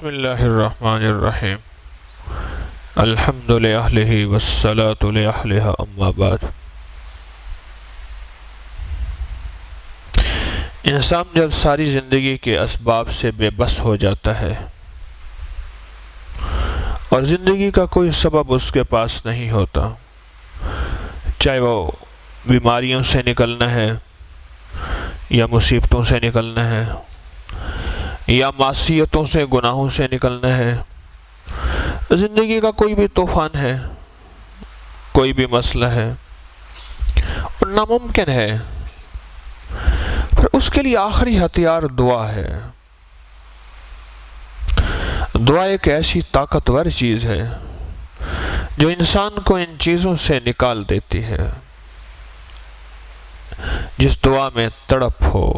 بسم اللہ الرحمن الرحیم الحمد للہ والصلاة لأہلہا اما بعد۔ انسان جب ساری زندگی کے اسباب سے بے بس ہو جاتا ہے اور زندگی کا کوئی سبب اس کے پاس نہیں ہوتا، چاہے وہ بیماریوں سے نکلنا ہے یا مصیبتوں سے نکلنا ہے یا معصیتوں سے گناہوں سے نکلنا ہے، زندگی کا کوئی بھی طوفان ہے، کوئی بھی مسئلہ ہے اور ناممکن ہے، پھر اس کے لیے آخری ہتھیار دعا ہے۔ دعا ایک ایسی طاقتور چیز ہے جو انسان کو ان چیزوں سے نکال دیتی ہے۔ جس دعا میں تڑپ ہو،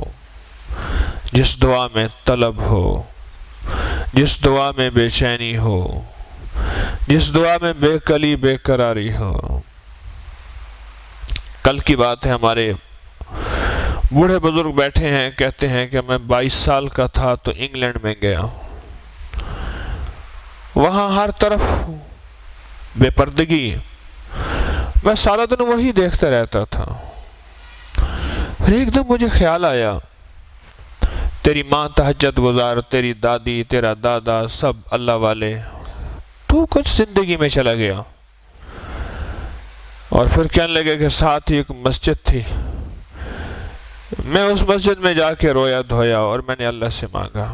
جس دعا میں طلب ہو، جس دعا میں بے چینی ہو، جس دعا میں بے کلی بے قراری ہو۔ کل کی بات ہے، ہمارے بوڑھے بزرگ بیٹھے ہیں، کہتے ہیں کہ میں 22 سال کا تھا تو انگلینڈ میں گیا، وہاں ہر طرف بے پردگی، میں سارا دن وہی دیکھتا رہتا تھا۔ پھر ایک دم مجھے خیال آیا، تیری ماں تہجد گزار، تیری دادی، تیرا دادا، سب اللہ والے، تو کچھ زندگی میں چلا گیا۔ اور پھر کہنے لگے کہ ساتھ ہی ایک مسجد تھی، میں اس مسجد میں جا کے رویا دھویا اور میں نے اللہ سے مانگا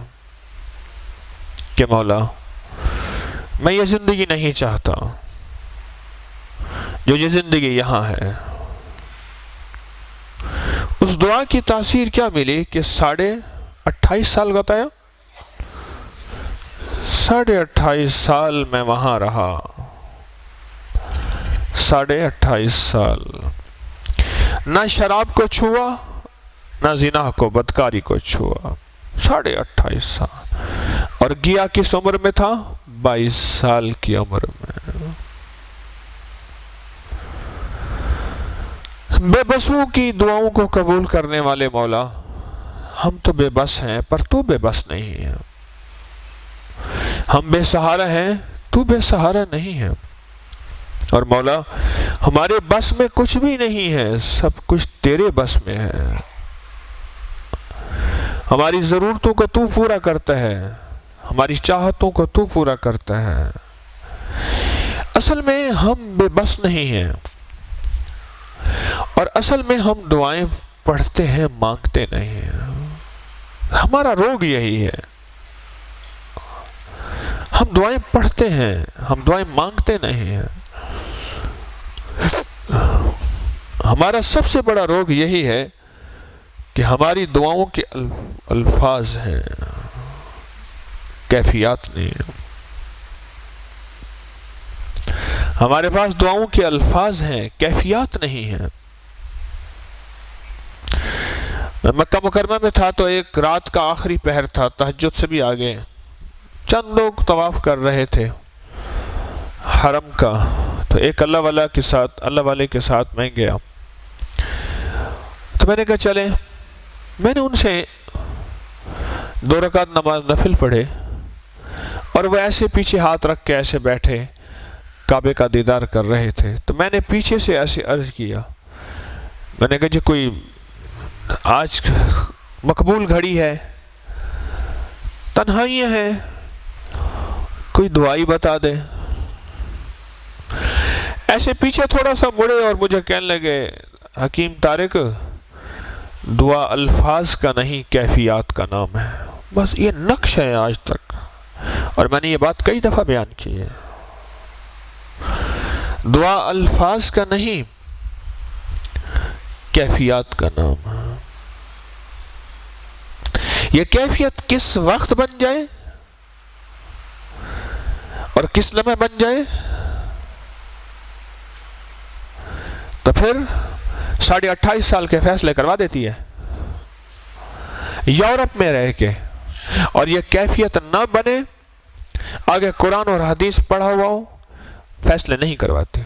کہ مولا میں یہ زندگی نہیں چاہتا جو یہ زندگی یہاں ہے۔ اس دعا کی تاثیر کیا ملی کہ 28.5 سال بتایا، 28.5 سال میں وہاں رہا، 28.5 سال نہ شراب کو چھوا نہ زنا کو بدکاری کو چھوا، 28.5 سال، اور گیا کس عمر میں تھا؟ 22 سال کی عمر میں۔ بے بسوں کی دعاؤں کو قبول کرنے والے مولا، ہم تو بے بس ہیں پر تو بے بس نہیں ہے، ہم بے سہارا ہیں تو بے سہارا نہیں ہے، اور مولا ہمارے بس میں کچھ بھی نہیں ہے، سب کچھ تیرے بس میں ہے۔ ہماری ضرورتوں کو تو پورا کرتا ہے، ہماری چاہتوں کو تو پورا کرتا ہے۔ اصل میں ہم بے بس نہیں ہیں، اور اصل میں ہم دعائیں پڑھتے ہیں مانگتے نہیں ہیں۔ ہمارا روگ یہی ہے، ہم دعائیں پڑھتے ہیں، ہم دعائیں مانگتے نہیں ہیں۔ ہمارا سب سے بڑا روگ یہی ہے کہ ہماری دعاؤں کے الفاظ ہیں، کیفیات نہیں ہیں۔ ہمارے پاس دعاؤں کے الفاظ ہیں، کیفیات نہیں ہیں۔ میں مکہ مکرمہ میں تھا تو ایک رات کا آخری پہر تھا، تہجد سے بھی آگے چند لوگ طواف کر رہے تھے حرم کا، تو ایک اللہ والے کے ساتھ میں گیا، تو میں نے کہا چلیں، میں نے ان سے 2 رکعت نماز نفل پڑھے، اور وہ ایسے پیچھے ہاتھ رکھ کے ایسے بیٹھے کعبے کا دیدار کر رہے تھے، تو میں نے پیچھے سے ایسے عرض کیا، میں نے کہا جی کوئی آج مقبول گھڑی ہے، تنہائیاں ہیں، کوئی دعائی بتا دے۔ ایسے پیچھے تھوڑا سا مڑے اور مجھے کہنے لگے، حکیم طارق، دعا الفاظ کا نہیں کیفیات کا نام ہے۔ بس یہ نقش ہے آج تک، اور میں نے یہ بات کئی دفعہ بیان کی ہے، دعا الفاظ کا نہیں کیفیات کا نام ہے۔ یہ کیفیت کس وقت بن جائے اور کس لمحے بن جائے، تو پھر 28.5 سال کے فیصلے کروا دیتی ہے یورپ میں رہ کے، اور یہ کیفیت نہ بنے، آگے قرآن اور حدیث پڑھا ہوا ہو، فیصلے نہیں کرواتے۔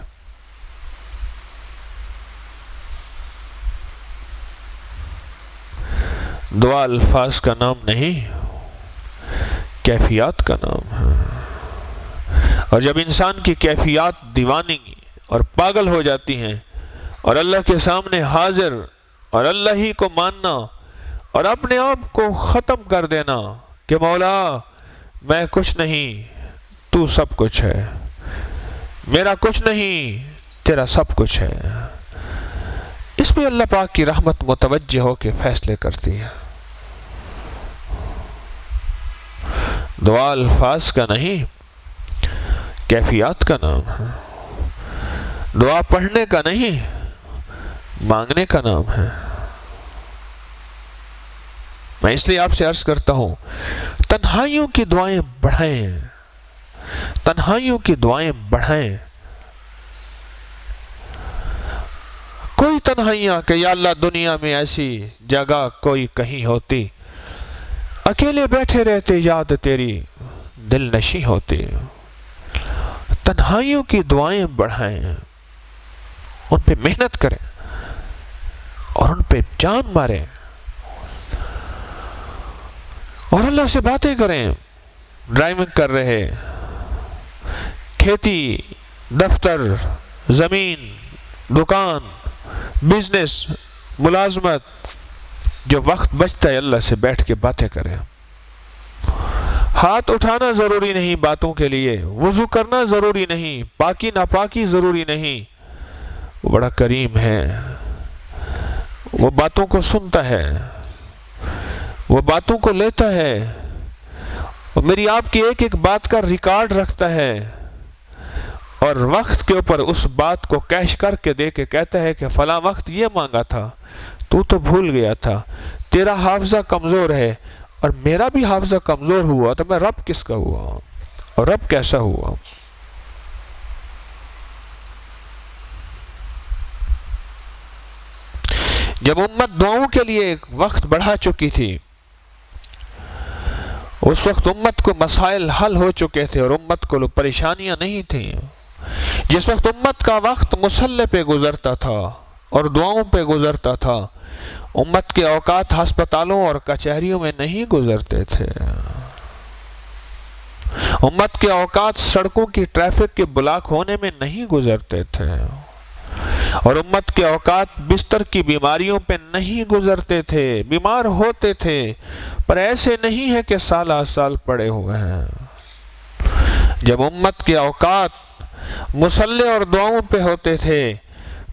دعا الفاظ کا نام نہیں، کیفیات کا نام ہے۔ اور جب انسان کی کیفیات دیوانگی اور پاگل ہو جاتی ہیں اور اللہ کے سامنے حاضر اور اللہ ہی کو ماننا اور اپنے آپ کو ختم کر دینا کہ مولا میں کچھ نہیں، تو سب کچھ ہے، میرا کچھ نہیں، تیرا سب کچھ ہے، اس میں اللہ پاک کی رحمت متوجہ ہو کے فیصلے کرتی ہے۔ دعا الفاظ کا نہیں، کیفیات کا نام ہے۔ دعا پڑھنے کا نہیں، مانگنے کا نام ہے۔ میں اس لیے آپ سے عرض کرتا ہوں، تنہائیوں کی دعائیں بڑھائیں، تنہائیوں کی دعائیں بڑھائیں۔ کوئی تنہائیاں کہ یا اللہ دنیا میں ایسی جگہ کوئی کہیں ہوتی، اکیلے بیٹھے رہتے یاد تیری دل نشیں ہوتی۔ تنہائیوں کی دعائیں بڑھائیں، ان پہ محنت کریں اور ان پہ جان ماریں اور اللہ سے باتیں کریں۔ ڈرائیونگ کر رہے، کھیتی، دفتر، زمین، دکان، بزنس، ملازمت، جو وقت بچتا ہے اللہ سے بیٹھ کے باتیں کریں۔ ہاتھ اٹھانا ضروری نہیں باتوں کے لیے، وضو کرنا ضروری نہیں، پاکی ناپاکی ضروری نہیں۔ وہ بڑا کریم ہے، وہ باتوں کو سنتا ہے، وہ باتوں کو لیتا ہے، اور میری آپ کی ایک ایک بات کا ریکارڈ رکھتا ہے، اور وقت کے اوپر اس بات کو کیش کر کے دے کے کہتا ہے کہ فلاں وقت یہ مانگا تھا، تو بھول گیا تھا، تیرا حافظہ کمزور ہے اور میرا بھی حافظہ کمزور ہوا، تو میں رب کس کا ہوا اور رب کیسا ہوا؟ جب امت دعاؤں کے لیے ایک وقت بڑھا چکی تھی، اس وقت امت کو مسائل حل ہو چکے تھے اور امت کو پریشانیاں نہیں تھیں۔ جس وقت امت کا وقت مصلی پہ گزرتا تھا اور دعاؤں پہ گزرتا تھا، امت کے اوقات ہسپتالوں اور کچہریوں میں نہیں گزرتے تھے۔ امت کے اوقات سڑکوں کی ٹریفک کے بلاک ہونے میں نہیں گزرتے تھے، اور امت کے اوقات بستر کی بیماریوں پہ نہیں گزرتے تھے۔ بیمار ہوتے تھے پر ایسے نہیں ہے کہ سالہ سال پڑے ہوئے ہیں۔ جب امت کے اوقات مصلی اور دعاؤں پہ ہوتے تھے،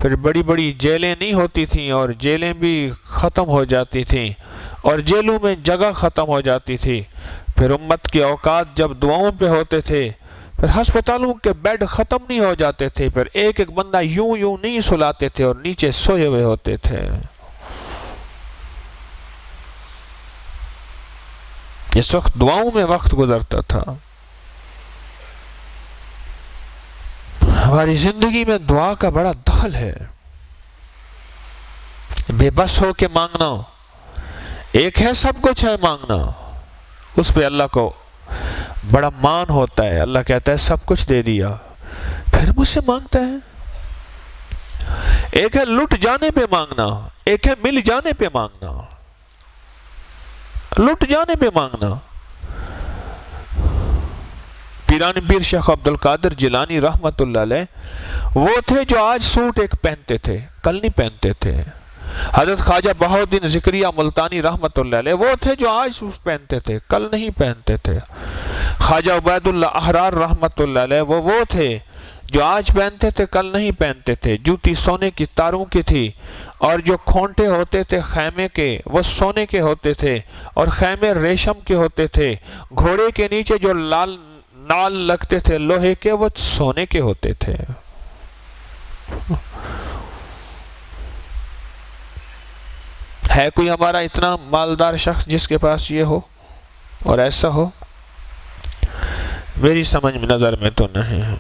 پھر بڑی بڑی جیلیں نہیں ہوتی تھیں اور جیلیں بھی ختم ہو جاتی تھیں اور جیلوں میں جگہ ختم ہو جاتی تھی۔ پھر امت کے اوقات جب دعاؤں پہ ہوتے تھے، پھر ہسپتالوں کے بیڈ ختم نہیں ہو جاتے تھے، پھر ایک ایک بندہ یوں یوں نہیں سلاتے تھے اور نیچے سوئے ہوئے ہوتے تھے۔ اس وقت دعاؤں میں وقت گزرتا تھا۔ ہماری زندگی میں دعا کا بڑا دخل ہے۔ بے بس ہو کے مانگنا، ایک ہے سب کچھ ہے مانگنا، اس پہ اللہ کو بڑا مان ہوتا ہے۔ اللہ کہتا ہے سب کچھ دے دیا، پھر مجھ سے مانگتا ہے۔ ایک ہے لٹ جانے پہ مانگنا، ایک ہے مل جانے پہ مانگنا۔ لٹ جانے پہ مانگنا، پیران پیر شیخ عبد القادر جیلانی رحمت اللہ علیہ وہ تھے جو آج سوٹ ایک پہنتے تھے، کل نہیں پہنتے تھے۔ حضرت خواجہ بہاؤالدین ذکریہ ملتانی رحمت اللہ علیہ وہ تھے جو آج سوٹ پہنتے تھے، کل نہیں پہنتے تھے۔ خواجہ عبید اللہ احرار رحمت اللہ علیہ وہ تھے جو آج پہنتے تھے، کل نہیں پہنتے تھے۔ جوتی سونے کی تاروں کی تھی، اور جو کھونٹے ہوتے تھے خیمے کے وہ سونے کے ہوتے تھے اور خیمے ریشم کے ہوتے تھے۔ گھوڑے کے نیچے جو نال لگتے تھے لوہے کے وہ سونے کے ہوتے تھے۔ ہے کوئی ہمارا اتنا مالدار شخص جس کے پاس یہ ہو اور ایسا ہو؟ میری سمجھ میں نظر میں تو نہیں ہے۔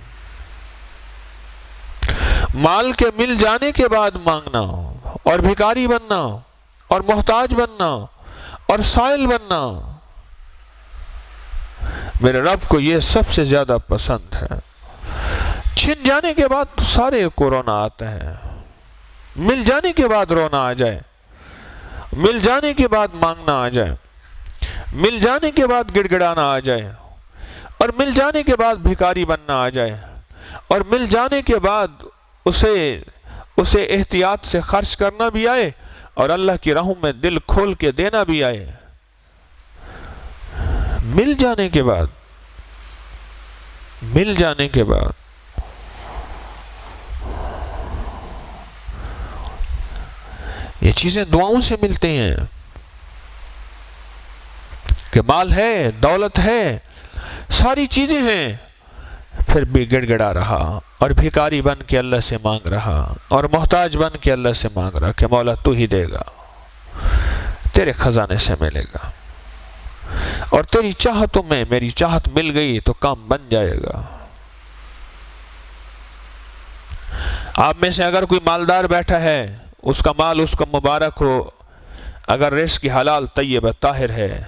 مال کے مل جانے کے بعد مانگنا اور بھکاری بننا اور محتاج بننا اور سائل بننا، میرے رب کو یہ سب سے زیادہ پسند ہے۔ چھن جانے کے بعد تو سارے کو رونا آتا ہے، مل جانے کے بعد رونا آ جائے، مل جانے کے بعد مانگنا آ جائے۔ مل جانے کے بعد گڑ گڑانا آ جائے، اور مل جانے کے بعد بھکاری بننا آ جائے، اور مل جانے کے بعد اسے احتیاط سے خرچ کرنا بھی آئے، اور اللہ کی راہوں میں دل کھول کے دینا بھی آئے۔ مل جانے کے بعد یہ چیزیں دعاؤں سے ملتی ہیں کہ مال ہے، دولت ہے، ساری چیزیں ہیں، پھر بھی گڑ گڑا رہا اور بھکاری بن کے اللہ سے مانگ رہا اور محتاج بن کے اللہ سے مانگ رہا کہ مولا تو ہی دے گا، تیرے خزانے سے ملے گا، اور تیری چاہتوں میں میری چاہت مل گئی تو کام بن جائے گا۔ آپ میں سے اگر کوئی مالدار بیٹھا ہے، اس کا مال اس کا مبارک ہو، اگر رزق کی حلال طیب طاہر ہے،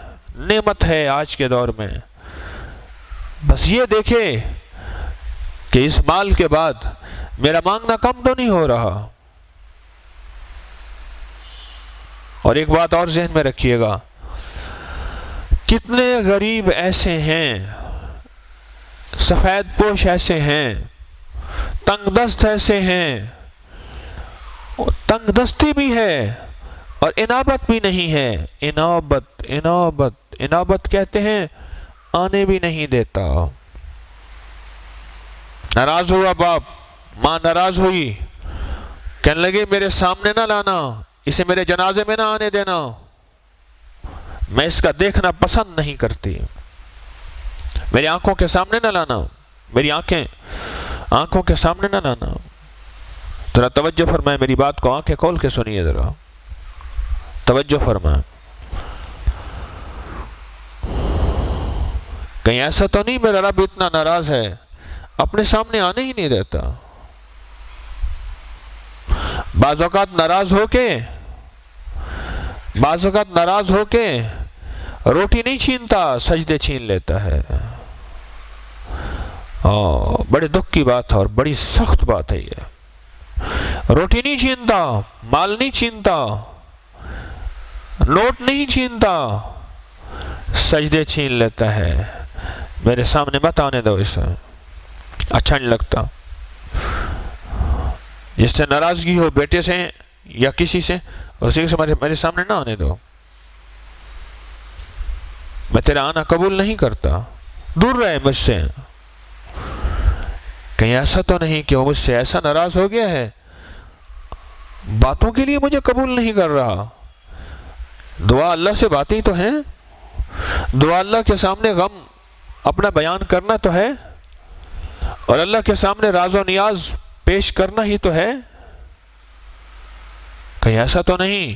نعمت ہے آج کے دور میں، بس یہ دیکھے کہ اس مال کے بعد میرا مانگنا کم تو نہیں ہو رہا۔ اور ایک بات اور ذہن میں رکھیے گا، کتنے غریب ایسے ہیں، سفید پوش ایسے ہیں، تنگ دست ایسے ہیں، تنگ دستی بھی ہے اور انابت بھی نہیں ہے۔ انابت کہتے ہیں آنے بھی نہیں دیتا۔ ناراض ہوا باپ، ماں ناراض ہوئی، کہنے لگے میرے سامنے نہ لانا، اسے میرے جنازے میں نہ آنے دینا، میں اس کا دیکھنا پسند نہیں کرتی، میری آنکھوں کے سامنے نہ لانا، میری آنکھوں کے سامنے نہ لانا۔ ذرا توجہ فرمائیں، میری بات کو آنکھیں کھول کے سنیے، ذرا توجہ فرمائیں۔ کہیں ایسا تو نہیں میرا رب اتنا ناراض ہے اپنے سامنے آنے ہی نہیں دیتا؟ بعض اوقات ناراض ہو کے روٹی نہیں چھینتا، سجدے چھین لیتا ہے۔ بڑے دکھ کی بات ہے اور بڑی سخت بات ہے یہ۔ روٹی نہیں چھینتا، مال نہیں چھینتا، نوٹ نہیں چھینتا، سجدے چھین لیتا ہے۔ میرے سامنے مت آنے دو اسے، اچھا نہیں لگتا۔ جس سے ناراضگی ہو بیٹے سے یا کسی سے، اسی سے میرے سامنے نہ آنے دو، میں تیرا آنا قبول نہیں کرتا، دور رہے مجھ سے۔ کہیں ایسا تو نہیں کہ وہ مجھ سے ایسا ناراض ہو گیا ہے، باتوں کے لیے مجھے قبول نہیں کر رہا۔ دعا اللہ سے باتیں تو ہیں، دعا اللہ کے سامنے غم اپنا بیان کرنا تو ہے، اور اللہ کے سامنے راز و نیاز پیش کرنا ہی تو ہے۔ کہیں ایسا تو نہیں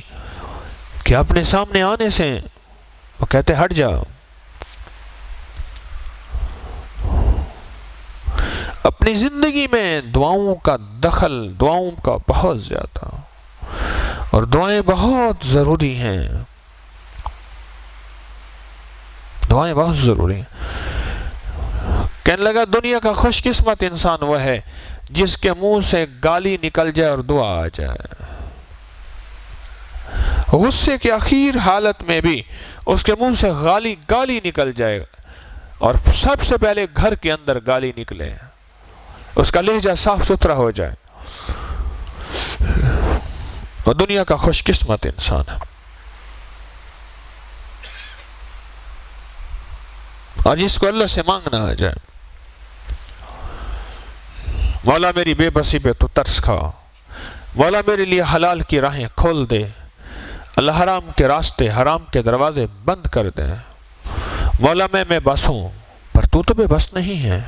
کہ اپنے سامنے آنے سے وہ کہتے ہٹ جا۔ اپنی زندگی میں دعاؤں کا دخل، دعاؤں کا بہت زیادہ، اور دعائیں بہت ضروری ہیں، دعائیں بہت ضروری ہیں۔ کہنے لگا دنیا کا خوش قسمت انسان وہ ہے جس کے منہ سے گالی نکل جائے اور دعا آ جائے۔ غصے کے اخیر حالت میں بھی اس کے منہ سے گالی نکل جائے، اور سب سے پہلے گھر کے اندر گالی نکلے، اس کا لہجہ صاف ستھرا ہو جائے، وہ دنیا کا خوش قسمت انسان ہے۔ اور جس کو اللہ سے مانگنا آ جائے، مولا میری بے بسی پہ تو ترس کھا، مولا میرے لیے حلال کی راہیں کھول دے، اللہ حرام کے راستے، حرام کے دروازے بند کر دے، مولا میں بس ہوں پر تو بے بس نہیں ہے،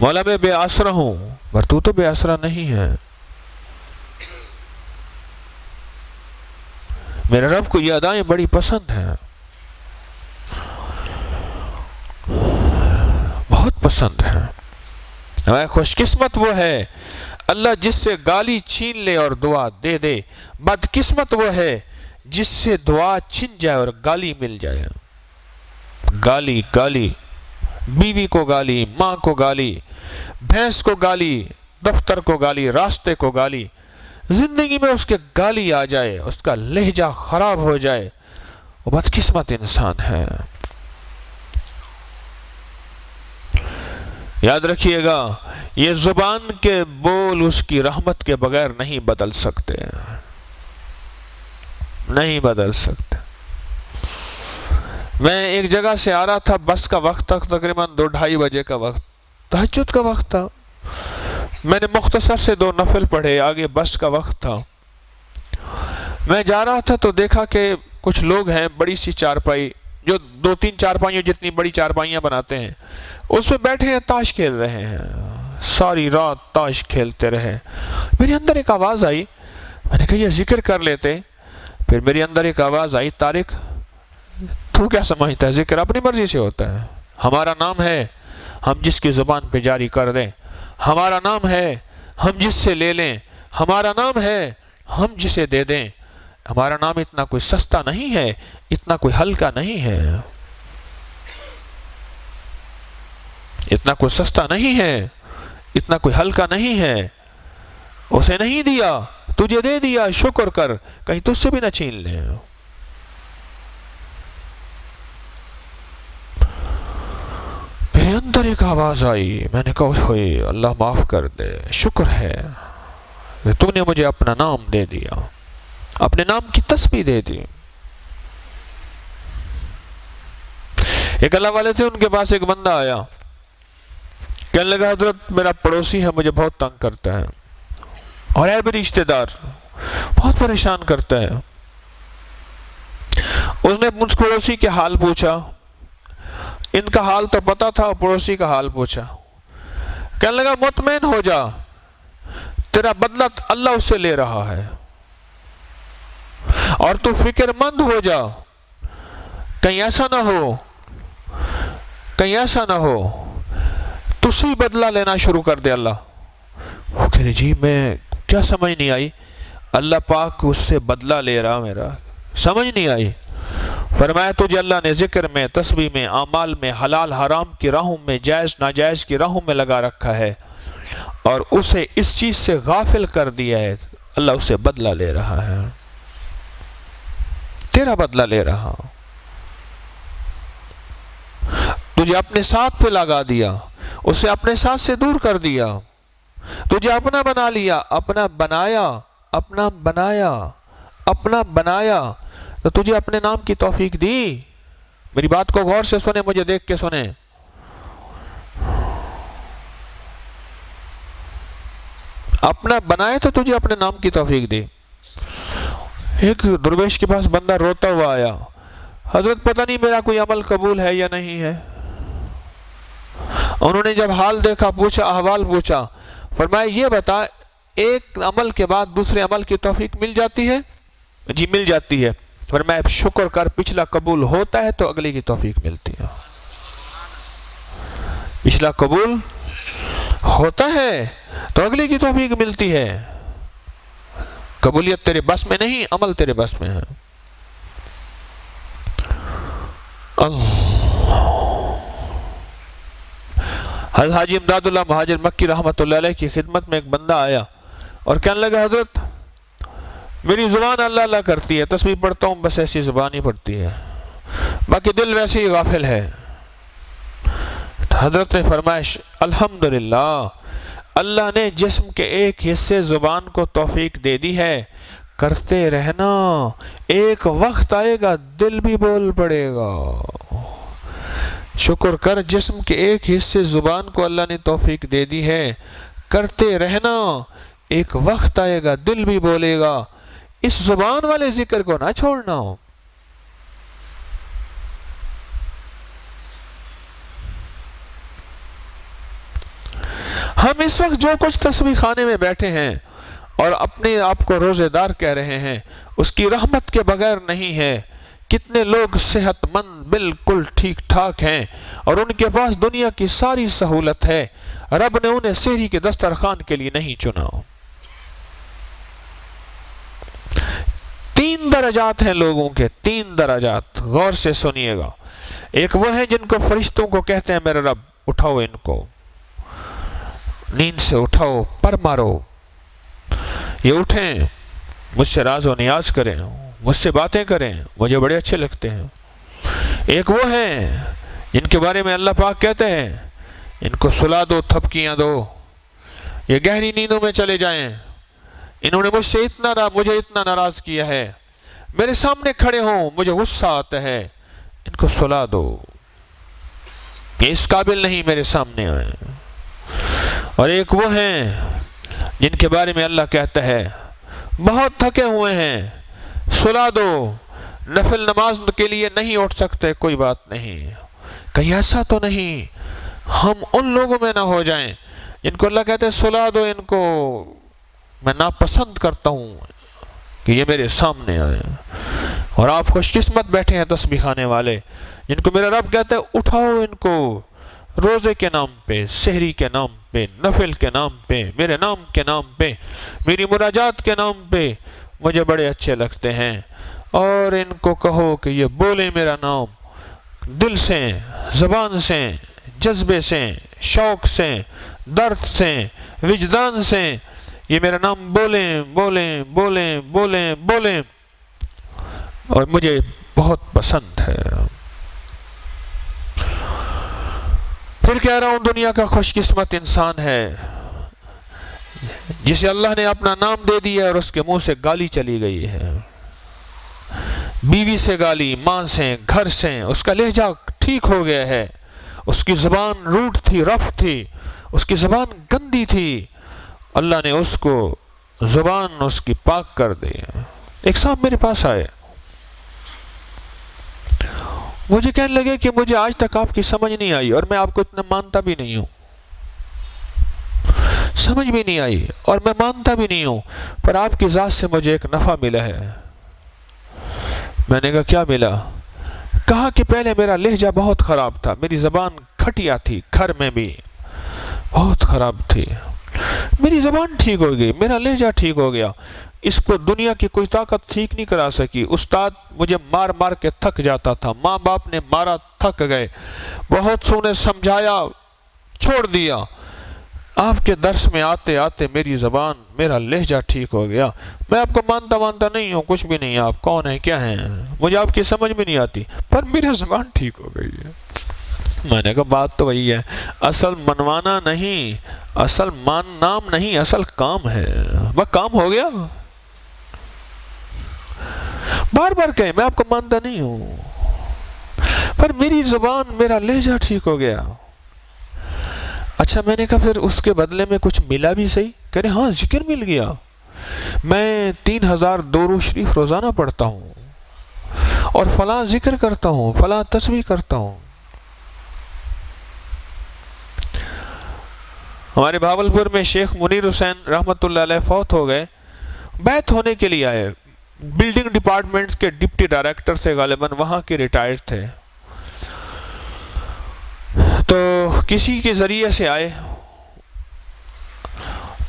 مولا میں بے آسرا ہوں پر تو بے آسرا نہیں ہے۔ میرے رب کو یہ ادائیں بڑی پسند ہیں، بہت پسند ہیں۔ خوش قسمت وہ ہے اللہ جس سے گالی چھین لے اور دعا دے دے، بد قسمت وہ ہے جس سے دعا چھن جائے اور گالی مل جائے۔ گالی بیوی کو گالی، ماں کو گالی، بھینس کو گالی، دفتر کو گالی، راستے کو گالی، زندگی میں اس کے گالی آ جائے، اس کا لہجہ خراب ہو جائے، وہ بدقسمت انسان ہے۔ یاد رکھیے گا، یہ زبان کے بول اس کی رحمت کے بغیر نہیں بدل سکتے، نہیں بدل سکتے۔ میں ایک جگہ سے آ رہا تھا، بس کا وقت تھا تقریباً 2-2:30 بجے کا وقت، تہجد کا وقت تھا۔ میں نے مختصر سے 2 نفل پڑھے، آگے بس کا وقت تھا۔ میں جا رہا تھا تو دیکھا کہ کچھ لوگ ہیں، بڑی سی چارپائی، جو 2-3 چارپائیوں جتنی بڑی چارپائیاں بناتے ہیں، اس میں بیٹھے ہیں، تاش کھیل رہے ہیں، ساری رات تاش کھیلتے رہے۔ میرے اندر ایک آواز آئی، میں نے کہا یہ ذکر کر لیتے۔ پھر میرے اندر ایک آواز آئی، طارق تو کیا سمجھتا ہے ذکر اپنی مرضی سے ہوتا ہے؟ ہمارا نام ہے ہم جس کی زبان پہ جاری کر دیں، ہمارا نام ہے ہم جس سے لے لیں، ہمارا نام ہے ہم جسے دے دیں، ہمارا نام اتنا کوئی سستا نہیں ہے، اتنا کوئی ہلکا نہیں ہے، اتنا کوئی سستا نہیں ہے، اتنا کوئی ہلکا نہیں ہے۔ اسے نہیں دیا، تجھے دے دیا، شکر کر، کہیں تجھ سے بھی نہ چھین لے۔ میرے اندر ایک آواز آئی، میں نے کہا ہوئے اللہ معاف کر دے، شکر ہے کہ تو نے مجھے اپنا نام دے دیا، اپنے نام کی تسبیح دے دی۔ ایک اللہ والے تھے، ان کے پاس ایک بندہ آیا، کہنے لگا حضرت میرا پڑوسی ہے، مجھے بہت تنگ کرتا ہے، اور ہے بھی رشتہ دار، بہت پریشان کرتا ہے۔ اس نے مجھ پڑوسی کے حال پوچھا، ان کا حال تو پتا تھا، پڑوسی کا حال پوچھا۔ کہنے لگا مطمئن ہو جا، تیرا بدلہ اللہ اس سے لے رہا ہے، اور تو فکر مند ہو جا، کہیں ایسا نہ ہو، کہیں ایسا نہ ہو تو سے بدلہ لینا شروع کر دے اللہ۔ وہ کہہ رہے جی میں کیا سمجھ نہیں آئی، اللہ پاک اس سے بدلہ لے رہا، میرا سمجھ نہیں آئی۔ فرمایا تجھے اللہ نے ذکر میں، تسبیح میں، اعمال میں، حلال حرام کی راہوں میں، جائز ناجائز کی راہوں میں لگا رکھا ہے، اور اسے اس چیز سے غافل کر دیا ہے، اللہ اسے بدلہ لے رہا ہے، تیرا بدلہ لے رہا۔ تجھے اپنے ساتھ پہ لگا دیا، اسے اپنے ساتھ سے دور کر دیا، تجھے اپنا بنا لیا، اپنا بنایا، اپنا بنایا، اپنا بنایا، تو تجھے اپنے نام کی توفیق دی۔ میری بات کو غور سے سنیں، مجھے دیکھ کے سنیں۔ اپنا بنائے تو تجھے اپنے نام کی توفیق دی۔ ایک درویش کے پاس بندہ روتا ہوا آیا، حضرت پتہ نہیں میرا کوئی عمل قبول ہے یا نہیں ہے۔ انہوں نے جب حال دیکھا، پوچھا، احوال پوچھا، فرمایا یہ بتا ایک عمل کے بعد دوسرے عمل کی توفیق مل جاتی ہے؟ جی مل جاتی ہے۔ فرمایا شکر کر، پچھلا قبول ہوتا ہے تو اگلے کی توفیق ملتی ہے، پچھلا قبول ہوتا ہے تو اگلے کی توفیق ملتی ہے۔ قبولیت تیرے بس میں نہیں، عمل تیرے بس میں ہے۔ حضرت حاجی امداد اللہ مہاجر مکی رحمۃ اللہ علیہ کی خدمت میں ایک بندہ آیا اور کہنے لگا حضرت میری زبان اللہ اللہ کرتی ہے، تسبیح پڑھتا ہوں، بس ایسی زبان ہی پڑھتی ہے، باقی دل ویسے ہی غافل ہے۔ حضرت نے فرمایا الحمدللہ، اللہ نے جسم کے ایک حصے زبان کو توفیق دے دی ہے، کرتے رہنا، ایک وقت آئے گا دل بھی بول پڑے گا۔ شکر کر، جسم کے ایک حصے زبان کو اللہ نے توفیق دے دی ہے، کرتے رہنا، ایک وقت آئے گا دل بھی بولے گا۔ اس زبان والے ذکر کو نہ چھوڑنا ہو۔ ہم اس وقت جو کچھ تسبیح خانے میں بیٹھے ہیں اور اپنے آپ کو روزے دار کہہ رہے ہیں، اس کی رحمت کے بغیر نہیں ہے۔ کتنے لوگ صحت مند بالکل ٹھیک ٹھاک ہیں اور ان کے پاس دنیا کی ساری سہولت ہے، رب نے انہیں سحری کے دسترخوان کے لیے نہیں چنا۔ 3 درجات ہیں لوگوں کے، 3 درجات، غور سے سنیے گا۔ ایک وہ ہیں جن کو فرشتوں کو کہتے ہیں میرے رب اٹھاؤ ان کو، نیند سے اٹھاؤ، پر مارو، یہ اٹھیں، مجھ سے راز و نیاز کریں، مجھ سے باتیں کریں، مجھے بڑے اچھے لگتے ہیں۔ ایک وہ ہیں جن کے بارے میں اللہ پاک کہتے ہیں ان کو سلا دو، تھپکیاں دو، یہ گہری نیندوں میں چلے جائیں، انہوں نے مجھے اتنا ناراض کیا ہے، میرے سامنے کھڑے ہوں مجھے غصہ آتا ہے، ان کو سلا دو، یہ اس قابل نہیں میرے سامنے آئے۔ اور ایک وہ ہیں جن کے بارے میں اللہ کہتا ہے بہت تھکے ہوئے ہیں، سلا دو، نفل نماز کے لیے نہیں اٹھ سکتے، کوئی بات نہیں، کہیں ایسا تو نہیں ہم ان لوگوں میں نہ ہو جائیں جن کو اللہ کہتے ہیں سلا دو، ان کو میں ناپسند کرتا ہوں کہ یہ میرے سامنے آئے۔ اور آپ خوش قسمت بیٹھے ہیں تسبیح کھانے والے جن کو میرا رب کہتا ہے اٹھاؤ ان کو، روزے کے نام پہ، سحری کے نام پہ، نفل کے نام پہ، میرے نام کے نام پہ، میری مناجات کے نام پہ، مجھے بڑے اچھے لگتے ہیں۔ اور ان کو کہو کہ یہ بولے میرا نام دل سے، زبان سے، جذبے سے، شوق سے، درد سے، وجدان سے، یہ میرا نام بولیں بولیں بولیں بولیں بولیں، اور مجھے بہت پسند ہے۔ پھر کہہ رہا ہوں دنیا کا خوش قسمت انسان ہے جسے اللہ نے اپنا نام دے دیا اور اس کے منہ سے گالی چلی گئی ہے، بیوی سے گالی، ماں سے، گھر سے، اس کا لہجہ ٹھیک ہو گیا ہے، اس کی زبان روٹ تھی، رف تھی، اس کی زبان گندی تھی، اللہ نے اس کو زبان اس کی پاک کر دی۔ ایک صاحب میرے پاس آئے، مجھے کہنے لگے کہ مجھے آج تک آپ کی سمجھ نہیں آئی اور میں آپ کو اتنا مانتا بھی نہیں ہوں، سمجھ بھی نہیں آئی اور میں مانتا بھی نہیں ہوں، پر آپ کی ذات سے مجھے ایک نفع ملا ہے۔ میں نے کہا کیا ملا؟ کہا کہ پہلے میرا لہجہ بہت خراب تھا، میری زبان گھٹیا تھی، گھر میں بھی بہت خراب تھی، میری زبان ٹھیک ہو گئی، میرا لہجہ ٹھیک ہو گیا، اس کو دنیا کی کوئی طاقت ٹھیک نہیں کرا سکی، استاد مجھے مار مار کے تھک جاتا تھا، ماں باپ نے مارا تھک گئے، بہت سو نے سمجھایا چھوڑ دیا، آپ کے درس میں آتے آتے میری زبان، میرا لہجہ ٹھیک ہو گیا، میں آپ کو مانتا نہیں ہوں، کچھ بھی نہیں، آپ کون ہیں کیا ہیں، مجھے آپ کی سمجھ بھی نہیں آتی، پر میری زبان ٹھیک ہو گئی ہے۔ میں نے کہا بات تو وہی ہے، اصل منوانا نہیں، اصل نام نہیں، اصل کام ہے، وہ کام ہو گیا، بار بار کہیں میں آپ کو مانتا نہیں ہوں، پر میری زبان، میرا لہجہ ٹھیک ہو گیا۔ اچھا میں نے کہا پھر اس کے بدلے میں کچھ ملا بھی صحیح؟ کہہ رہے ہاں ذکر مل گیا، میں 3000 درود شریف روزانہ پڑھتا ہوں اور فلاں ذکر کرتا ہوں، فلاں تسبیح کرتا ہوں۔ ہمارے بھاولپور میں شیخ منیر حسین رحمۃ اللہ علیہ فوت ہو گئے، بیعت ہونے کے لیے آئے، بلڈنگ ڈپارٹمنٹ کے ڈپٹی ڈائریکٹر سے غالباً وہاں کے ریٹائرڈ تھے، تو کسی کے ذریعے سے آئے،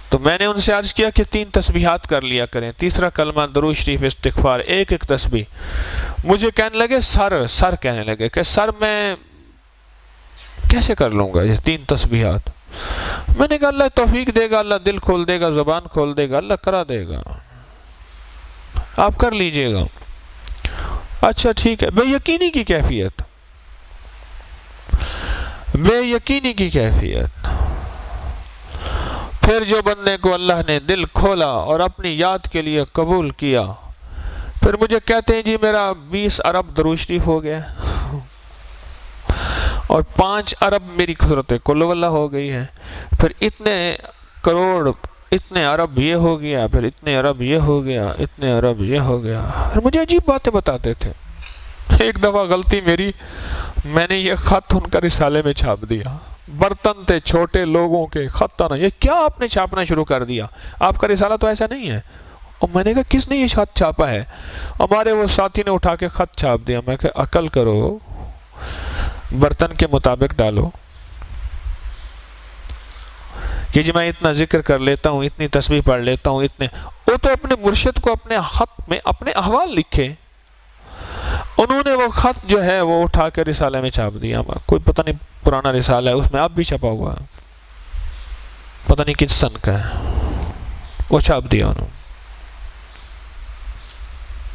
تو میں نے ان سے عرض کیا کہ 3 تسبیحات کر لیا کریں، تیسرا کلمہ، درود شریف، استغفار، ایک تسبیح۔ مجھے کہنے لگے سر کہنے لگے کہ سر میں کیسے کر لوں گا یہ 3 تسبیحات؟ میں نے کہا اللہ توفیق دے گا، اللہ دل کھول دے گا، زبان کھول دے گا، اللہ کرا دے گا، آپ کر لیجئے گا۔ اچھا ٹھیک ہے، بے یقینی کی کیفیت، بے یقینی کی کیفیت۔ پھر جو بندے کو اللہ نے دل کھولا اور اپنی یاد کے لیے قبول کیا، پھر مجھے کہتے ہیں جی میرا 20 ارب درود شریف ہو گیا اور 5 ارب میری قدرت کل واللہ ہو گئی ہے، پھر اتنے کروڑ، اتنے ارب یہ ہو گیا، پھر اتنے ارب یہ ہو گیا، اتنے ارب یہ ہو گیا، پھر مجھے عجیب باتیں بتاتے تھے۔ ایک دفعہ غلطی میری، میں نے یہ خط ان کا رسالے میں چھاپ دیا، برتن تھے چھوٹے لوگوں کے، خط آنا، یہ کیا آپ نے چھاپنا شروع کر دیا، آپ کا رسالہ تو ایسا نہیں ہے۔ اور میں نے کہا کس نے یہ خط چھاپا ہے؟ ہمارے وہ ساتھی نے اٹھا کے خط چھاپ دیا۔ میں کہا عقل کرو، برتن کے مطابق ڈالو کہ جی میں اتنا ذکر کر لیتا ہوں، اتنی تسبیح پڑھ لیتا ہوں، اتنے، وہ تو اپنے مرشد کو اپنے خط میں اپنے احوال لکھے، انہوں نے وہ خط جو ہے وہ اٹھا کے رسالے میں چھاپ دیا، کوئی پتہ نہیں پرانا رسالہ ہے، اس میں اب بھی چھپا ہوا ہے، پتہ نہیں کس سن کا ہے، وہ چھاپ دیا انہوں نے۔